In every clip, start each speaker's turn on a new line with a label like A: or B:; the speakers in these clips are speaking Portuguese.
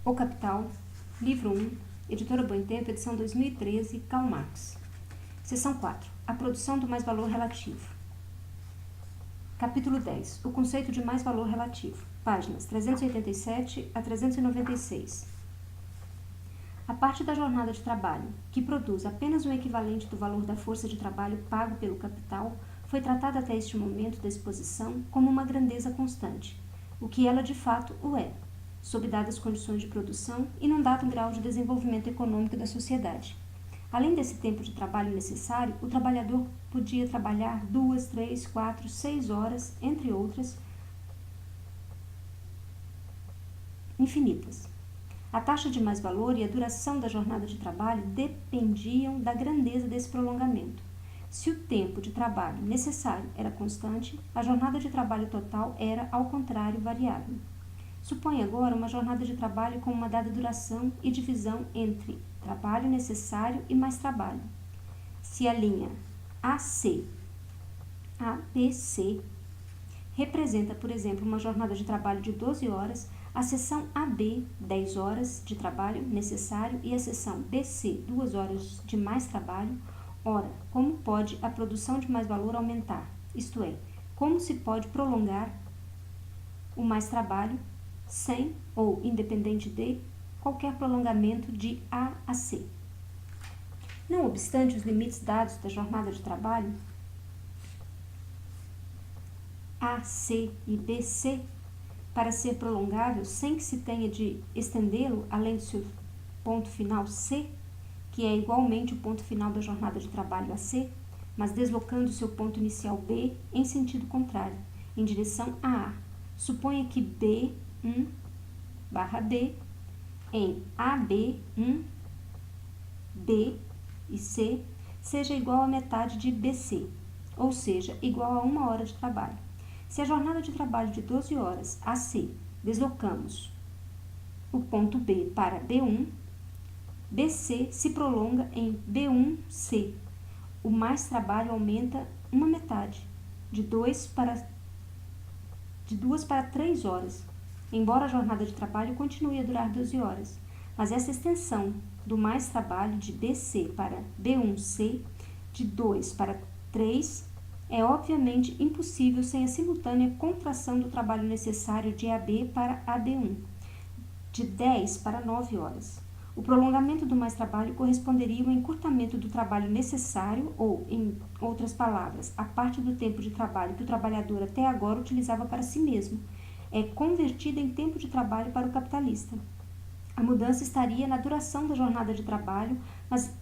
A: O Capital, livro 1, editora Bom Tempo, edição 2013, Karl Marx. Seção 4. A produção do mais-valor relativo. Capítulo 10. O conceito de mais-valor relativo. Páginas 387 a 396. A parte da jornada de trabalho, que produz apenas o equivalente do valor da força de trabalho pago pelo capital, foi tratada até este momento da exposição como uma grandeza constante, o que ela de fato o é, sob dadas condições de produção e num dado grau de desenvolvimento econômico da sociedade. Além desse tempo de trabalho necessário, o trabalhador podia trabalhar 2, 3, 4, 6 horas, entre outras, infinitas. A taxa de mais-valor e a duração da jornada de trabalho dependiam da grandeza desse prolongamento. Se o tempo de trabalho necessário era constante, a jornada de trabalho total era, ao contrário, variável. Suponha agora uma jornada de trabalho com uma dada duração e divisão entre trabalho necessário e mais trabalho. Se a linha ABC representa, por exemplo, uma jornada de trabalho de 12 horas, a seção AB, 10 horas de trabalho necessário, e a seção BC, 2 horas de mais trabalho. Ora, como pode a produção de mais-valor aumentar? Isto é, como se pode prolongar o mais trabalho sem ou independente de qualquer prolongamento de A a C. Não obstante os limites dados da jornada de trabalho, A, C e BC, para ser prolongável sem que se tenha de estendê-lo além do seu ponto final C, que é igualmente o ponto final da jornada de trabalho AC, mas deslocando seu ponto inicial B em sentido contrário, em direção a A. Suponha que B1 barra B em AB1, B e C seja igual a metade de BC, ou seja, igual a 1 hora de trabalho. Se a jornada de trabalho de 12 horas AC deslocamos o ponto B para B1, BC se prolonga em B1C. O mais trabalho aumenta uma metade, de 2 para 3 horas, embora a jornada de trabalho continue a durar 12 horas. Mas essa extensão do mais trabalho de BC para B1C, de 2 para 3, é obviamente impossível sem a simultânea contração do trabalho necessário de AB para AB1, de 10 para 9 horas. O prolongamento do mais trabalho corresponderia ao encurtamento do trabalho necessário ou, em outras palavras, a parte do tempo de trabalho que o trabalhador até agora utilizava para si mesmo, é convertida em tempo de trabalho para o capitalista. A mudança estaria na duração da jornada de trabalho, mas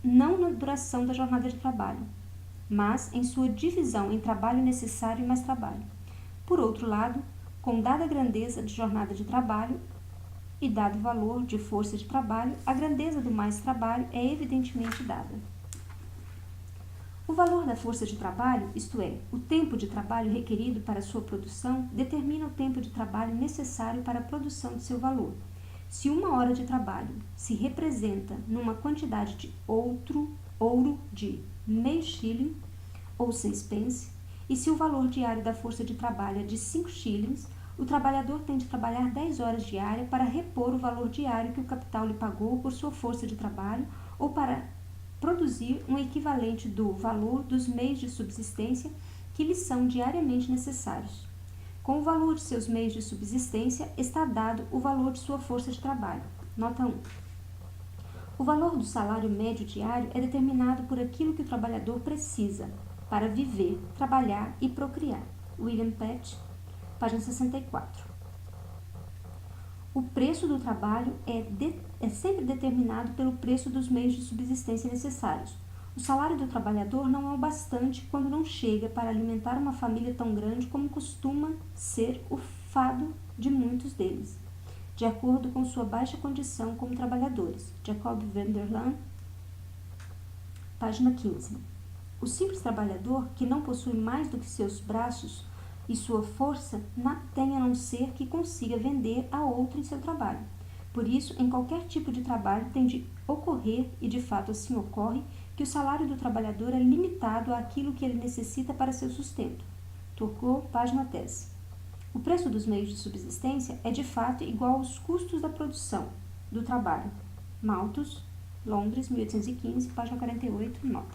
A: não na duração da jornada de trabalho, mas em sua divisão em trabalho necessário e mais trabalho. Por outro lado, com dada grandeza de jornada de trabalho e dado valor de força de trabalho, a grandeza do mais trabalho é evidentemente dada. O valor da força de trabalho, isto é, o tempo de trabalho requerido para sua produção, determina o tempo de trabalho necessário para a produção de seu valor. Se 1 hora de trabalho se representa numa quantidade de ouro de meio shilling ou 6 pence, e se o valor diário da força de trabalho é de 5 shillings, o trabalhador tem de trabalhar 10 horas diárias para repor o valor diário que o capital lhe pagou por sua força de trabalho ou para produzir um equivalente do valor dos meios de subsistência que lhe são diariamente necessários. Com o valor de seus meios de subsistência está dado o valor de sua força de trabalho. Nota 1. O valor do salário médio diário é determinado por aquilo que o trabalhador precisa para viver, trabalhar e procriar. William Patch, página 64. O preço do trabalho é sempre determinado pelo preço dos meios de subsistência necessários. O salário do trabalhador não é o bastante quando não chega para alimentar uma família tão grande como costuma ser o fado de muitos deles, de acordo com sua baixa condição como trabalhadores. Jacob van der Laan, página 15. O simples trabalhador, que não possui mais do que seus braços e sua força, tem a não ser que consiga vender a outro em seu trabalho. Por isso, em qualquer tipo de trabalho tem de ocorrer, e de fato assim ocorre, que o salário do trabalhador é limitado àquilo que ele necessita para seu sustento. Turgot, página 10. O preço dos meios de subsistência é de fato igual aos custos da produção do trabalho. Malthus, Londres, 1815, página 48, nota.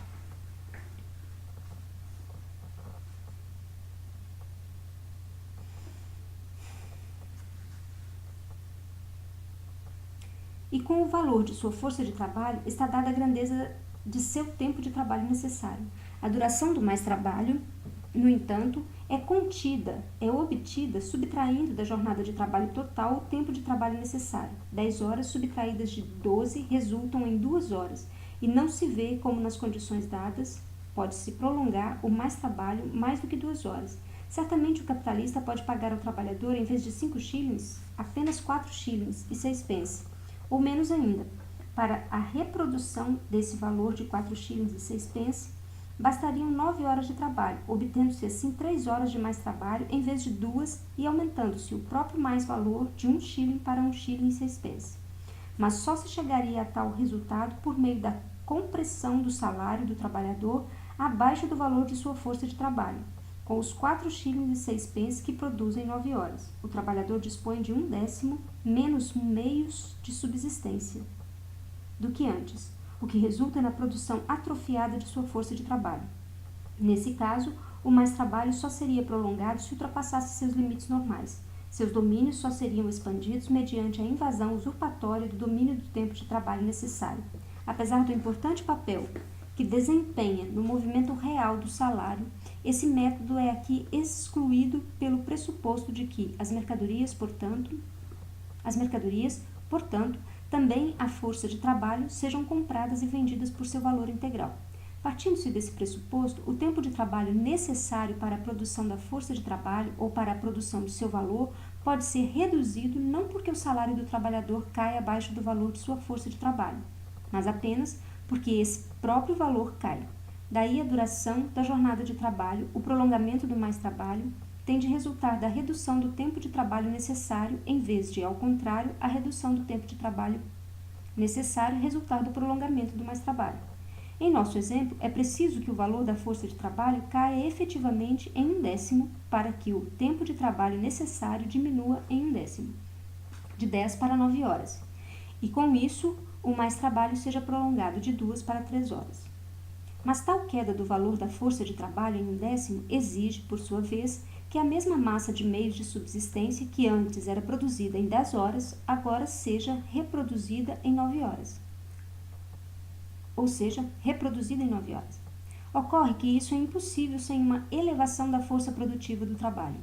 A: E com o valor de sua força de trabalho está dada a grandeza de seu tempo de trabalho necessário. A duração do mais trabalho, no entanto, é obtida subtraindo da jornada de trabalho total o tempo de trabalho necessário. 10 horas subtraídas de 12 resultam em 2 horas, e não se vê como nas condições dadas pode-se prolongar o mais trabalho mais do que 2 horas. Certamente o capitalista pode pagar ao trabalhador, em vez de 5 shillings, apenas 4 shillings e 6 pence, ou menos ainda. Para a reprodução desse valor de 4 shillings e 6 pence, bastariam 9 horas de trabalho, obtendo-se assim 3 horas de mais trabalho em vez de 2 e aumentando-se o próprio mais valor de 1 shilling para 1 shilling e 6 pence. Mas só se chegaria a tal resultado por meio da compressão do salário do trabalhador abaixo do valor de sua força de trabalho. Com os 4 shillings e 6 pence que produzem 9 horas, o trabalhador dispõe de 1/10 menos meios de subsistência do que antes, o que resulta na produção atrofiada de sua força de trabalho. Nesse caso, o mais trabalho só seria prolongado se ultrapassasse seus limites normais. Seus domínios só seriam expandidos mediante a invasão usurpatória do domínio do tempo de trabalho necessário. Apesar do importante papel que desempenha no movimento real do salário, esse método é aqui excluído pelo pressuposto de que as mercadorias, portanto, também a força de trabalho, sejam compradas e vendidas por seu valor integral. Partindo-se desse pressuposto, o tempo de trabalho necessário para a produção da força de trabalho ou para a produção de seu valor pode ser reduzido não porque o salário do trabalhador cai abaixo do valor de sua força de trabalho, mas apenas porque esse próprio valor cai. Daí a duração da jornada de trabalho, o prolongamento do mais trabalho, tem de resultar da redução do tempo de trabalho necessário, em vez de, ao contrário, a redução do tempo de trabalho necessário resultar do prolongamento do mais trabalho. Em nosso exemplo, é preciso que o valor da força de trabalho caia efetivamente em 1/10 para que o tempo de trabalho necessário diminua em 1/10, de 10 para 9 horas, e com isso o mais trabalho seja prolongado de 2 para 3 horas. Mas tal queda do valor da força de trabalho em 1/10 exige, por sua vez, que a mesma massa de meios de subsistência que antes era produzida em 10 horas, agora seja reproduzida em 9 horas. Ocorre que isso é impossível sem uma elevação da força produtiva do trabalho.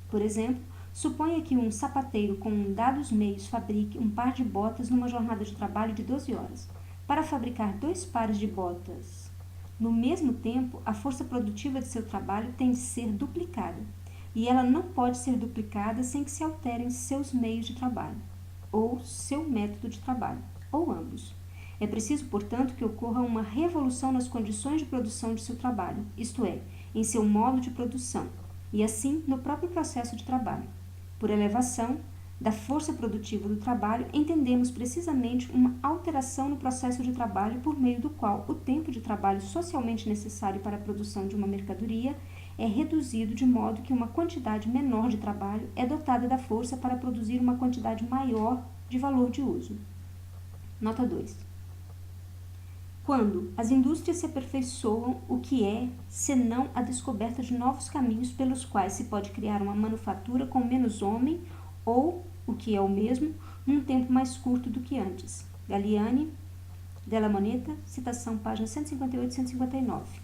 A: Por exemplo, suponha que um sapateiro com dados meios fabrique um par de botas numa jornada de trabalho de 12 horas. Para fabricar 2 pares de botas no mesmo tempo, a força produtiva de seu trabalho tem de ser duplicada, e ela não pode ser duplicada sem que se alterem seus meios de trabalho, ou seu método de trabalho, ou ambos. É preciso, portanto, que ocorra uma revolução nas condições de produção de seu trabalho, isto é, em seu modo de produção, e assim no próprio processo de trabalho. Por elevação da força produtiva do trabalho, entendemos precisamente uma alteração no processo de trabalho por meio do qual o tempo de trabalho socialmente necessário para a produção de uma mercadoria é reduzido de modo que uma quantidade menor de trabalho é dotada da força para produzir uma quantidade maior de valor de uso. Nota 2. Quando as indústrias se aperfeiçoam, o que é, senão a descoberta de novos caminhos pelos quais se pode criar uma manufatura com menos homem ou, o que é o mesmo, num tempo mais curto do que antes. Galliani, Della Moneta, citação página 158 e 159.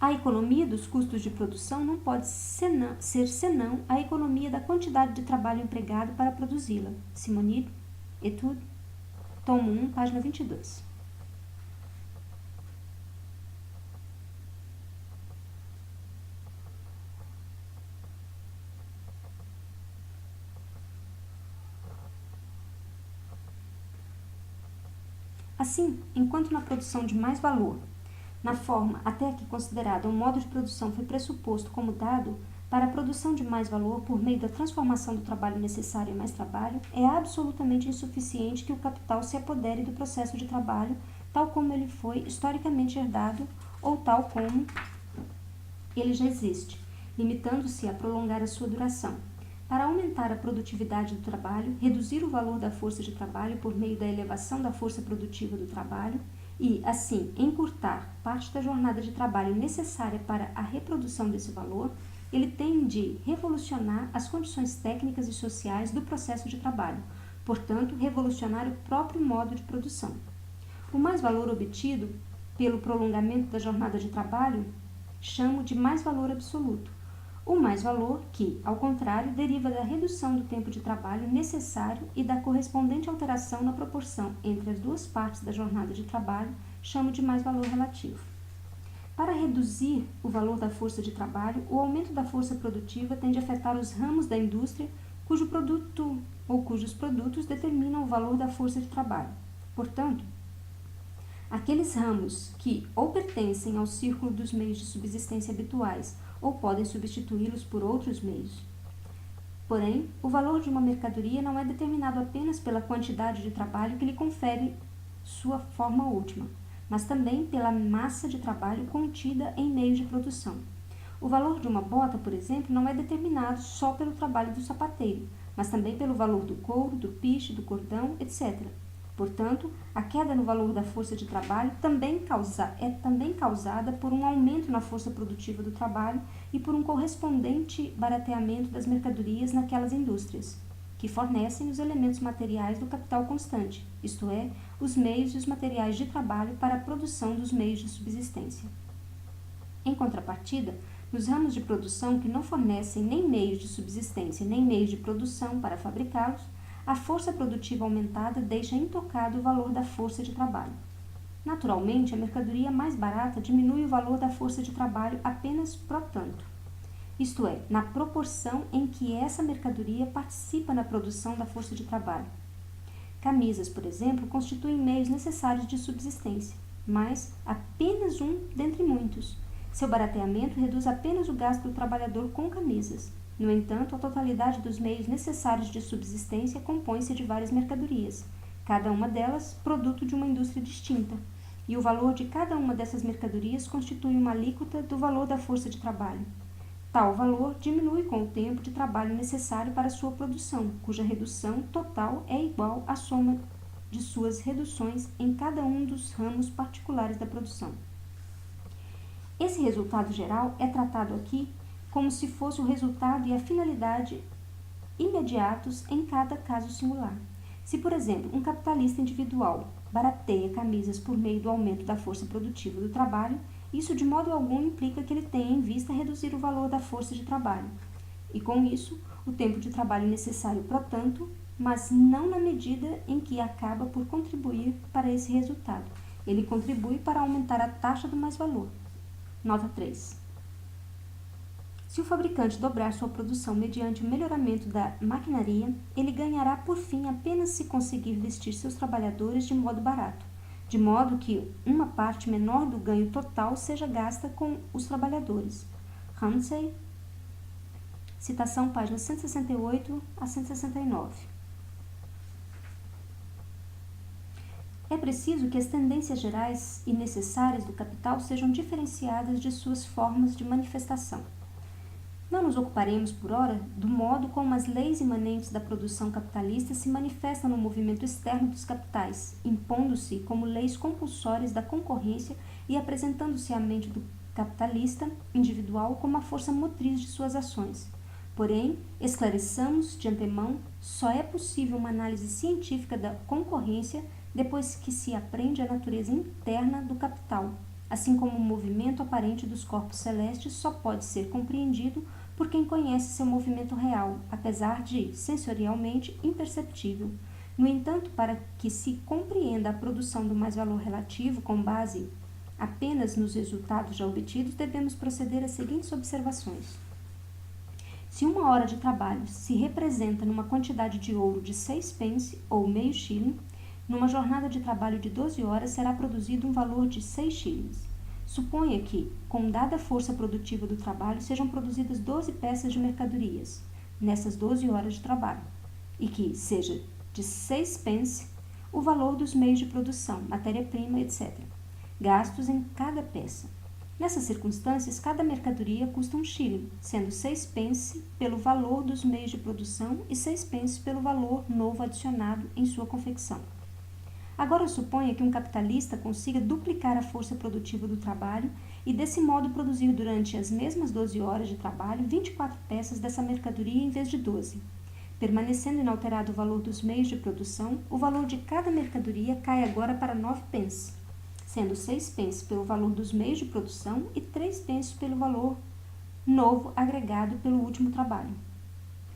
A: A economia dos custos de produção não pode ser senão a economia da quantidade de trabalho empregado para produzi-la. Simonide, Etude, tomo 1, página 22. Assim, enquanto na produção de mais valor, na forma até aqui considerada, um modo de produção foi pressuposto como dado, para a produção de mais valor por meio da transformação do trabalho necessário em mais trabalho, é absolutamente insuficiente que o capital se apodere do processo de trabalho tal como ele foi historicamente herdado ou tal como ele já existe. limitando-se a prolongar a sua duração. Para aumentar a produtividade do trabalho, reduzir o valor da força de trabalho por meio da elevação da força produtiva do trabalho e, assim, encurtar parte da jornada de trabalho necessária para a reprodução desse valor, ele tem de revolucionar as condições técnicas e sociais do processo de trabalho, portanto, revolucionar o próprio modo de produção. O mais-valor obtido pelo prolongamento da jornada de trabalho chamo de mais-valor absoluto. O mais-valor que, ao contrário, deriva da redução do tempo de trabalho necessário e da correspondente alteração na proporção entre as duas partes da jornada de trabalho, chamo de mais-valor relativo. Para reduzir o valor da força de trabalho, o aumento da força produtiva tende a afetar os ramos da indústria cujo produto ou cujos produtos determinam o valor da força de trabalho. Portanto, aqueles ramos que ou pertencem ao círculo dos meios de subsistência habituais ou podem substituí-los por outros meios. Porém, o valor de uma mercadoria não é determinado apenas pela quantidade de trabalho que lhe confere sua forma última, mas também pela massa de trabalho contida em meios de produção. O valor de uma bota, por exemplo, não é determinado só pelo trabalho do sapateiro, mas também pelo valor do couro, do piche, do cordão, etc. Portanto, a queda no valor da força de trabalho é também causada por um aumento na força produtiva do trabalho e por um correspondente barateamento das mercadorias naquelas indústrias, que fornecem os elementos materiais do capital constante, isto é, os meios e os materiais de trabalho para a produção dos meios de subsistência. Em contrapartida, nos ramos de produção que não fornecem nem meios de subsistência nem meios de produção para fabricá-los, a força produtiva aumentada deixa intocado o valor da força de trabalho. Naturalmente, a mercadoria mais barata diminui o valor da força de trabalho apenas pro tanto, isto é, na proporção em que essa mercadoria participa na produção da força de trabalho. Camisas, por exemplo, constituem meios necessários de subsistência, mas apenas um dentre muitos. Seu barateamento reduz apenas o gasto do trabalhador com camisas. No entanto, a totalidade dos meios necessários de subsistência compõe-se de várias mercadorias, cada uma delas produto de uma indústria distinta, e o valor de cada uma dessas mercadorias constitui uma alíquota do valor da força de trabalho. Tal valor diminui com o tempo de trabalho necessário para sua produção, cuja redução total é igual à soma de suas reduções em cada um dos ramos particulares da produção. Esse resultado geral é tratado aqui como se fosse o resultado e a finalidade imediatos em cada caso singular. Se, por exemplo, um capitalista individual barateia camisas por meio do aumento da força produtiva do trabalho, isso de modo algum implica que ele tenha em vista reduzir o valor da força de trabalho, e com isso, o tempo de trabalho necessário portanto, mas não na medida em que acaba por contribuir para esse resultado. Ele contribui para aumentar a taxa do mais-valor. Nota 3. Se o fabricante dobrar sua produção mediante o melhoramento da maquinaria, ele ganhará por fim apenas se conseguir vestir seus trabalhadores de modo barato, de modo que uma parte menor do ganho total seja gasta com os trabalhadores. Ramsay, citação páginas 168 a 169. É preciso que as tendências gerais e necessárias do capital sejam diferenciadas de suas formas de manifestação. Não nos ocuparemos, por ora, do modo como as leis imanentes da produção capitalista se manifestam no movimento externo dos capitais, impondo-se como leis compulsórias da concorrência e apresentando-se à mente do capitalista individual como a força motriz de suas ações. Porém, esclareçamos de antemão, só é possível uma análise científica da concorrência depois que se aprende a natureza interna do capital, assim como o movimento aparente dos corpos celestes só pode ser compreendido por quem conhece seu movimento real, apesar de, sensorialmente, imperceptível. No entanto, para que se compreenda a produção do mais-valor relativo com base apenas nos resultados já obtidos, devemos proceder às seguintes observações. Se uma hora de trabalho se representa numa quantidade de ouro de 6 pence ou meio shilling, numa jornada de trabalho de 12 horas será produzido um valor de 6 shillings. Suponha que, com dada força produtiva do trabalho, sejam produzidas 12 peças de mercadorias, nessas 12 horas de trabalho, e que seja de 6 pence o valor dos meios de produção, matéria-prima, etc., gastos em cada peça. Nessas circunstâncias, cada mercadoria custa 1 shilling, sendo 6 pence pelo valor dos meios de produção e 6 pence pelo valor novo adicionado em sua confecção. Agora suponha que um capitalista consiga duplicar a força produtiva do trabalho e desse modo produzir durante as mesmas 12 horas de trabalho 24 peças dessa mercadoria em vez de 12. Permanecendo inalterado o valor dos meios de produção, o valor de cada mercadoria cai agora para 9 pence, sendo 6 pence pelo valor dos meios de produção e 3 pence pelo valor novo agregado pelo último trabalho.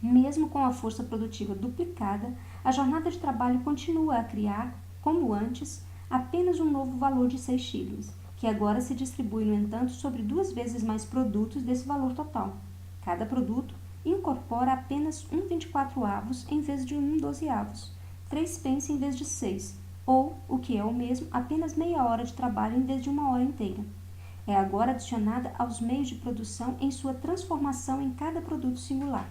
A: Mesmo com a força produtiva duplicada, a jornada de trabalho continua a criar, como antes, apenas um novo valor de 6 shillings, que agora se distribui, no entanto, sobre 2 vezes mais produtos desse valor total. Cada produto incorpora apenas 1/24 em vez de 1/12, 3 pence em vez de 6, ou, o que é o mesmo, apenas meia hora de trabalho em vez de 1 hora inteira. É agora adicionada aos meios de produção em sua transformação em cada produto singular.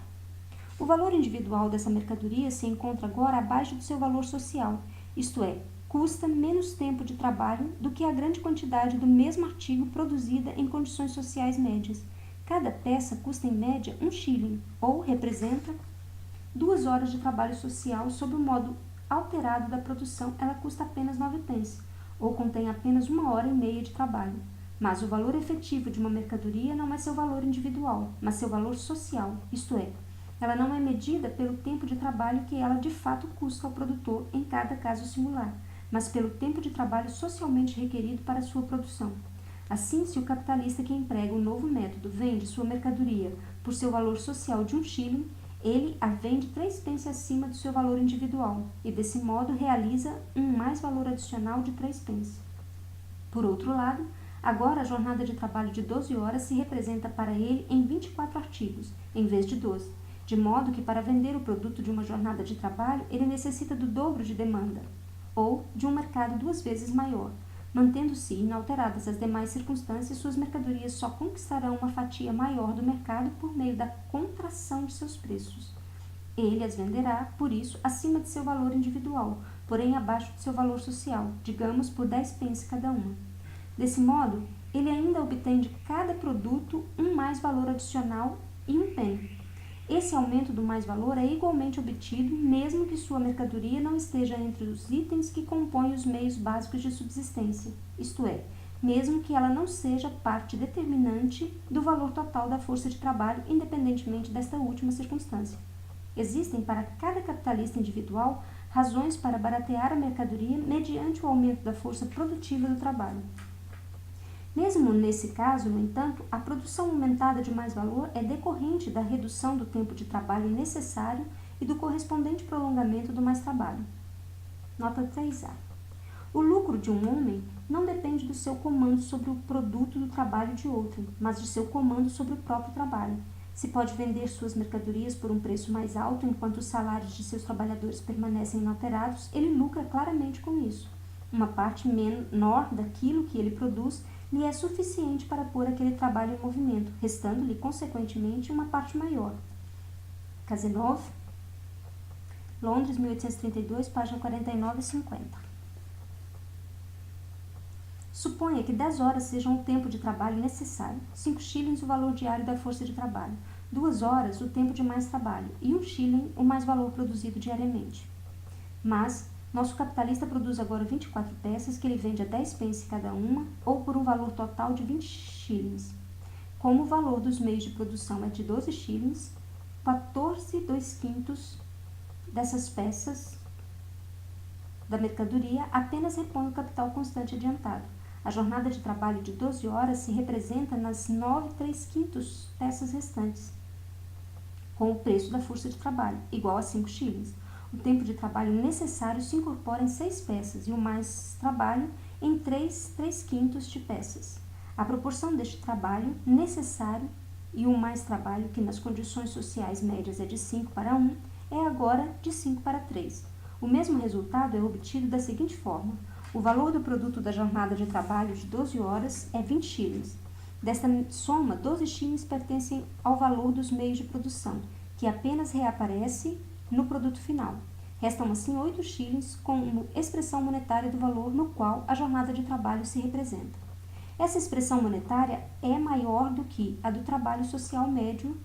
A: O valor individual dessa mercadoria se encontra agora abaixo do seu valor social, isto é, custa menos tempo de trabalho do que a grande quantidade do mesmo artigo produzida em condições sociais médias. Cada peça custa em média 1 shilling, ou representa 2 horas de trabalho social. Sob o modo alterado da produção, ela custa apenas 9 pence, ou contém apenas 1 hora e meia de trabalho. Mas o valor efetivo de uma mercadoria não é seu valor individual, mas seu valor social, isto é, ela não é medida pelo tempo de trabalho que ela de fato custa ao produtor em cada caso singular, mas pelo tempo de trabalho socialmente requerido para sua produção. Assim, se o capitalista que emprega o novo método vende sua mercadoria por seu valor social de 1 shilling, ele a vende 3 pence acima do seu valor individual e, desse modo, realiza um mais valor adicional de 3 pence. Por outro lado, agora a jornada de trabalho de 12 horas se representa para ele em 24 artigos, em vez de 12, de modo que para vender o produto de uma jornada de trabalho ele necessita do dobro de demanda, ou de um mercado 2 vezes maior. Mantendo-se inalteradas as demais circunstâncias, suas mercadorias só conquistarão uma fatia maior do mercado por meio da contração de seus preços. Ele as venderá, por isso, acima de seu valor individual, porém abaixo de seu valor social, digamos por 10 pence cada uma. Desse modo, ele ainda obtém de cada produto um mais valor adicional e 1 penny. Esse aumento do mais-valor é igualmente obtido mesmo que sua mercadoria não esteja entre os itens que compõem os meios básicos de subsistência, isto é, mesmo que ela não seja parte determinante do valor total da força de trabalho, independentemente desta última circunstância. Existem para cada capitalista individual razões para baratear a mercadoria mediante o aumento da força produtiva do trabalho. Mesmo nesse caso, no entanto, a produção aumentada de mais-valor é decorrente da redução do tempo de trabalho necessário e do correspondente prolongamento do mais-trabalho. Nota 3A. O lucro de um homem não depende do seu comando sobre o produto do trabalho de outro, mas de seu comando sobre o próprio trabalho. Se pode vender suas mercadorias por um preço mais alto enquanto os salários de seus trabalhadores permanecem inalterados, ele lucra claramente com isso. Uma parte menor daquilo que ele produz lhe é suficiente para pôr aquele trabalho em movimento, restando-lhe, consequentemente, uma parte maior. Cazenove, Londres, 1832, página 49 e 50. Suponha que 10 horas sejam o tempo de trabalho necessário, 5 shillings o valor diário da força de trabalho, 2 horas o tempo de mais trabalho e 1 shilling o mais valor produzido diariamente. Mas nosso capitalista produz agora 24 peças que ele vende a 10 pence cada uma, ou por um valor total de 20 shillings. Como o valor dos meios de produção é de 12 shillings, 14/2 dessas peças da mercadoria apenas repõe o capital constante adiantado. A jornada de trabalho de 12 horas se representa nas 9/3 peças restantes, com o preço da força de trabalho, igual a 5 shillings. O tempo de trabalho necessário se incorpora em 6 peças e o mais trabalho em 3/5 de peças. A proporção deste trabalho necessário e o mais trabalho, que nas condições sociais médias é de 5:1, é agora de 5:3. O mesmo resultado é obtido da seguinte forma: o valor do produto da jornada de trabalho de 12 horas é 20 shillings. Desta soma, 12 shillings pertencem ao valor dos meios de produção, que apenas reaparece no produto final. Restam assim 8 shillings como expressão monetária do valor no qual a jornada de trabalho se representa. Essa expressão monetária é maior do que a do trabalho social médio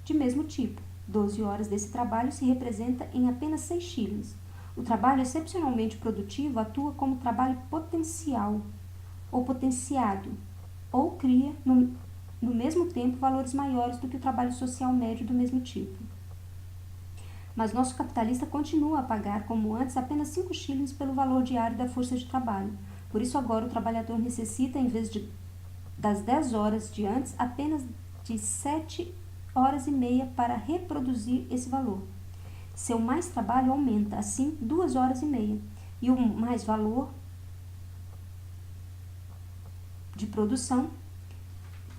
A: de mesmo tipo. 12 horas desse trabalho se representa em apenas 6 shillings. O trabalho excepcionalmente produtivo atua como trabalho potencial ou potenciado, ou cria, no mesmo tempo, valores maiores do que o trabalho social médio do mesmo tipo. Mas nosso capitalista continua a pagar, como antes, apenas 5 shillings pelo valor diário da força de trabalho. Por isso, agora, o trabalhador necessita, em vez das 10 horas de antes, apenas de 7 horas e meia para reproduzir esse valor. Seu mais trabalho aumenta, assim, 2 horas e meia. E o mais valor de produção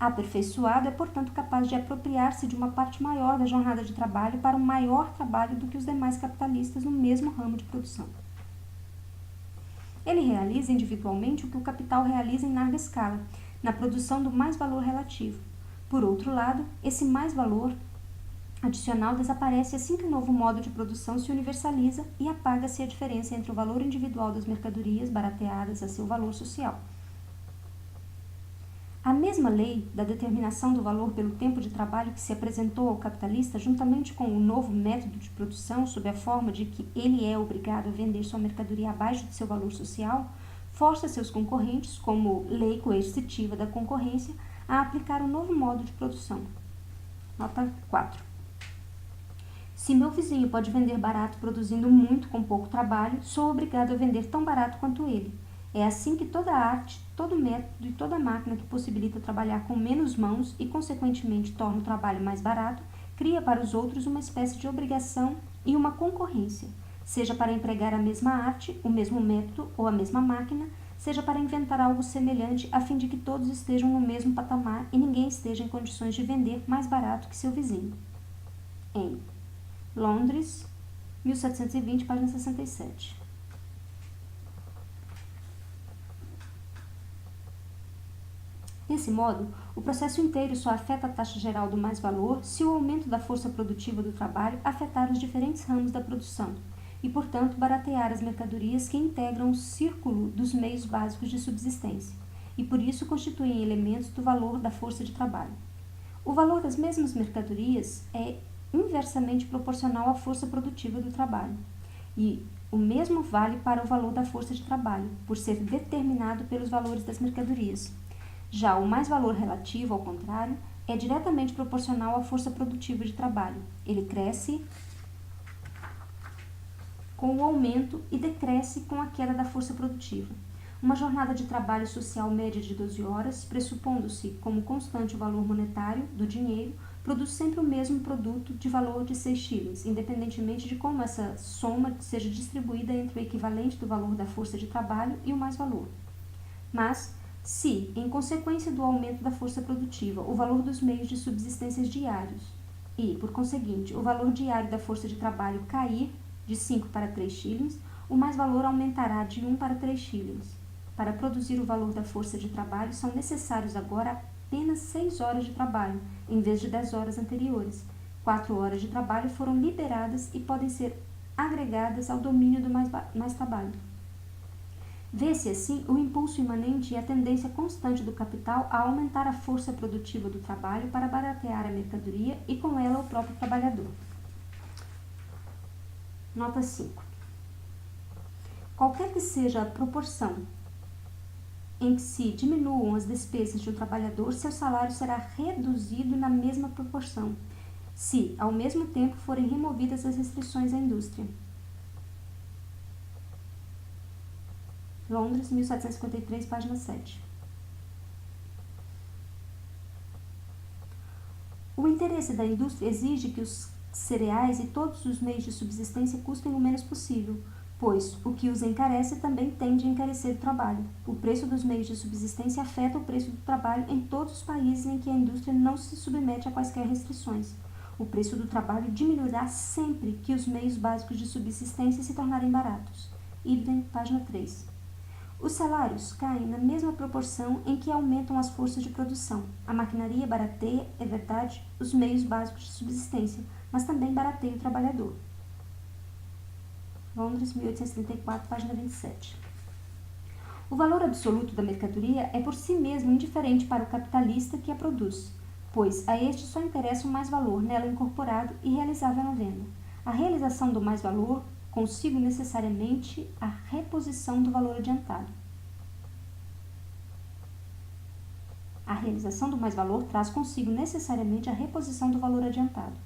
A: aperfeiçoado é, portanto, capaz de apropriar-se de uma parte maior da jornada de trabalho para um maior trabalho do que os demais capitalistas no mesmo ramo de produção. Ele realiza individualmente o que o capital realiza em larga escala, na produção do mais valor relativo. Por outro lado, esse mais valor adicional desaparece assim que o novo modo de produção se universaliza e apaga-se a diferença entre o valor individual das mercadorias barateadas a seu valor social. A mesma lei da determinação do valor pelo tempo de trabalho que se apresentou ao capitalista, juntamente com o novo método de produção, sob a forma de que ele é obrigado a vender sua mercadoria abaixo de seu valor social, força seus concorrentes, como lei coercitiva da concorrência, a aplicar o novo modo de produção. Nota 4. Se meu vizinho pode vender barato produzindo muito com pouco trabalho, sou obrigado a vender tão barato quanto ele. É assim que toda arte, todo método e toda máquina que possibilita trabalhar com menos mãos e, consequentemente, torna o trabalho mais barato, cria para os outros uma espécie de obrigação e uma concorrência, seja para empregar a mesma arte, o mesmo método ou a mesma máquina, seja para inventar algo semelhante a fim de que todos estejam no mesmo patamar e ninguém esteja em condições de vender mais barato que seu vizinho. Em Londres, 1720, página 67. Desse modo, o processo inteiro só afeta a taxa geral do mais-valor se o aumento da força produtiva do trabalho afetar os diferentes ramos da produção e, portanto, baratear as mercadorias que integram o círculo dos meios básicos de subsistência e, por isso, constituem elementos do valor da força de trabalho. O valor das mesmas mercadorias é inversamente proporcional à força produtiva do trabalho e o mesmo vale para o valor da força de trabalho, por ser determinado pelos valores das mercadorias. Já o mais-valor relativo, ao contrário, é diretamente proporcional à força produtiva de trabalho. Ele cresce com o aumento e decresce com a queda da força produtiva. Uma jornada de trabalho social média de 12 horas, pressupondo-se como constante o valor monetário do dinheiro, produz sempre o mesmo produto de valor de 6 shillings, independentemente de como essa soma seja distribuída entre o equivalente do valor da força de trabalho e o mais-valor. Mas, se, em consequência do aumento da força produtiva, o valor dos meios de subsistência diários e, por conseguinte, o valor diário da força de trabalho cair de 5 para 3 shillings, o mais-valor aumentará de 1 para 3 shillings. Para produzir o valor da força de trabalho, são necessários agora apenas 6 horas de trabalho, em vez de 10 horas anteriores. 4 horas de trabalho foram liberadas e podem ser agregadas ao domínio do mais trabalho. Vê-se assim o impulso imanente e a tendência constante do capital a aumentar a força produtiva do trabalho para baratear a mercadoria e com ela o próprio trabalhador. Nota 5. Qualquer que seja a proporção em que se diminuam as despesas de um trabalhador, seu salário será reduzido na mesma proporção, se, ao mesmo tempo, forem removidas as restrições à indústria. Londres, 1753, página 7. O interesse da indústria exige que os cereais e todos os meios de subsistência custem o menos possível, pois o que os encarece também tende a encarecer o trabalho. O preço dos meios de subsistência afeta o preço do trabalho em todos os países em que a indústria não se submete a quaisquer restrições. O preço do trabalho diminuirá sempre que os meios básicos de subsistência se tornarem baratos. Ibsen, página 3. Os salários caem na mesma proporção em que aumentam as forças de produção. A maquinaria barateia, é verdade, os meios básicos de subsistência, mas também barateia o trabalhador. Londres, 1834, página 27. O valor absoluto da mercadoria é por si mesmo indiferente para o capitalista que a produz, pois a este só interessa o mais-valor nela incorporado e realizável na venda. A realização do mais-valor consigo necessariamente a reposição do valor adiantado. A realização do mais-valor traz consigo necessariamente a reposição do valor adiantado.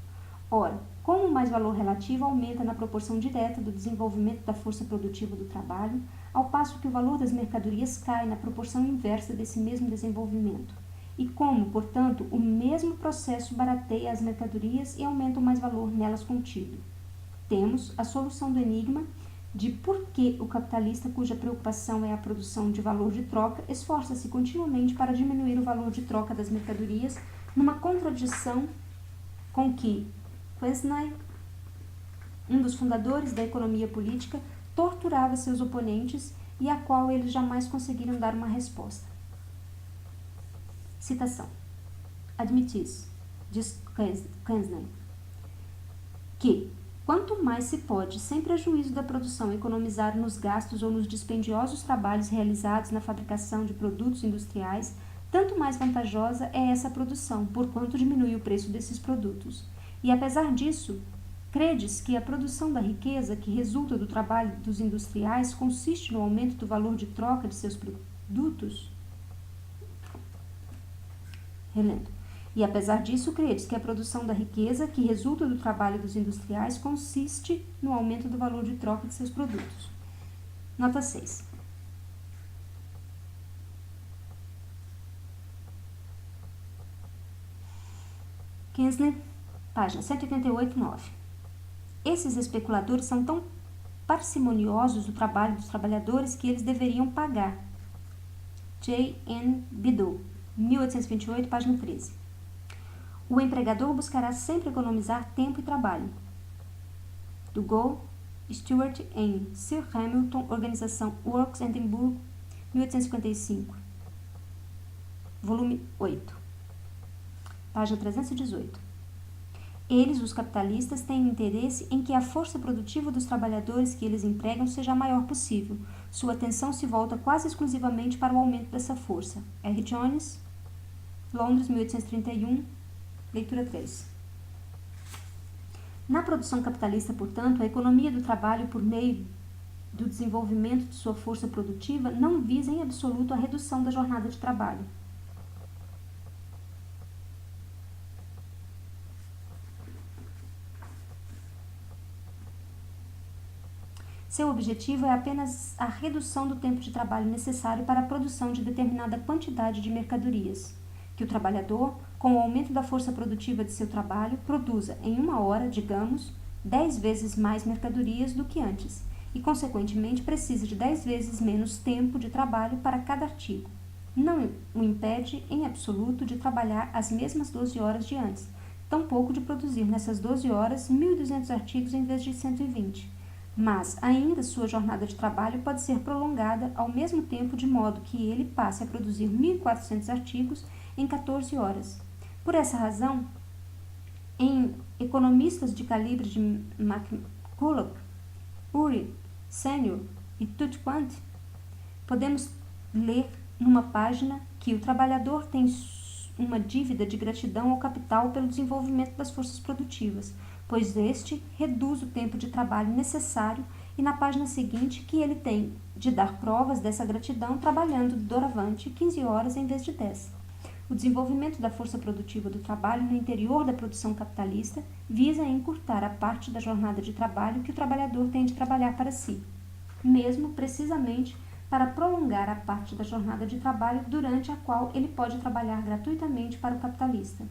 A: Ora, como o mais-valor relativo aumenta na proporção direta do desenvolvimento da força produtiva do trabalho, ao passo que o valor das mercadorias cai na proporção inversa desse mesmo desenvolvimento. E como, portanto, o mesmo processo barateia as mercadorias e aumenta o mais-valor nelas contido. Temos a solução do enigma de por que o capitalista, cuja preocupação é a produção de valor de troca, esforça-se continuamente para diminuir o valor de troca das mercadorias, numa contradição com que Quesnay, um dos fundadores da economia política, torturava seus oponentes e a qual eles jamais conseguiram dar uma resposta. Citação. Admitis, diz Quesnay, que quanto mais se pode, sem prejuízo da produção, economizar nos gastos ou nos dispendiosos trabalhos realizados na fabricação de produtos industriais, tanto mais vantajosa é essa produção, porquanto diminui o preço desses produtos. E apesar disso, credes que a produção da riqueza que resulta do trabalho dos industriais consiste no aumento do valor de troca de seus produtos? Relendo. E apesar disso, credes que a produção da riqueza que resulta do trabalho dos industriais consiste no aumento do valor de troca de seus produtos. Nota 6. Quesnay, página 188, 9. Esses especuladores são tão parcimoniosos do trabalho dos trabalhadores que eles deveriam pagar. J. N. Biddle, 1828, página 13. O empregador buscará sempre economizar tempo e trabalho. Dugall, Stewart em Sir Hamilton, Organização Works, Edimburgo, 1855. Volume 8. Página 318. Eles, os capitalistas, têm interesse em que a força produtiva dos trabalhadores que eles empregam seja a maior possível. Sua atenção se volta quase exclusivamente para o aumento dessa força. R. Jones, Londres, 1831, leitura 3. Na produção capitalista, portanto, a economia do trabalho por meio do desenvolvimento de sua força produtiva não visa em absoluto a redução da jornada de trabalho. Seu objetivo é apenas a redução do tempo de trabalho necessário para a produção de determinada quantidade de mercadorias, que o trabalhador, com o aumento da força produtiva de seu trabalho, produza em uma hora, digamos, 10 vezes mais mercadorias do que antes, e, consequentemente, precisa de 10 vezes menos tempo de trabalho para cada artigo. Não o impede, em absoluto, de trabalhar as mesmas 12 horas de antes, tampouco de produzir nessas 12 horas 1.200 artigos em vez de 120. Mas, ainda, sua jornada de trabalho pode ser prolongada ao mesmo tempo, de modo que ele passe a produzir 1.400 artigos em 14 horas. Por essa razão, em economistas de calibre de McCulloch, Urey, Senior e Tutquant, podemos ler numa página que o trabalhador tem uma dívida de gratidão ao capital pelo desenvolvimento das forças produtivas, pois este reduz o tempo de trabalho necessário, e na página seguinte que ele tem de dar provas dessa gratidão trabalhando doravante 15 horas em vez de 10. O desenvolvimento da força produtiva do trabalho no interior da produção capitalista visa encurtar a parte da jornada de trabalho que o trabalhador tem de trabalhar para si, mesmo precisamente para prolongar a parte da jornada de trabalho durante a qual ele pode trabalhar gratuitamente para o capitalista.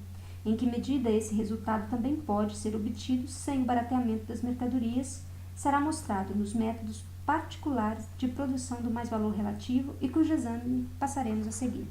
A: Em que medida esse resultado também pode ser obtido sem o barateamento das mercadorias, será mostrado nos métodos particulares de produção do mais-valor relativo e cujo exame passaremos a seguir.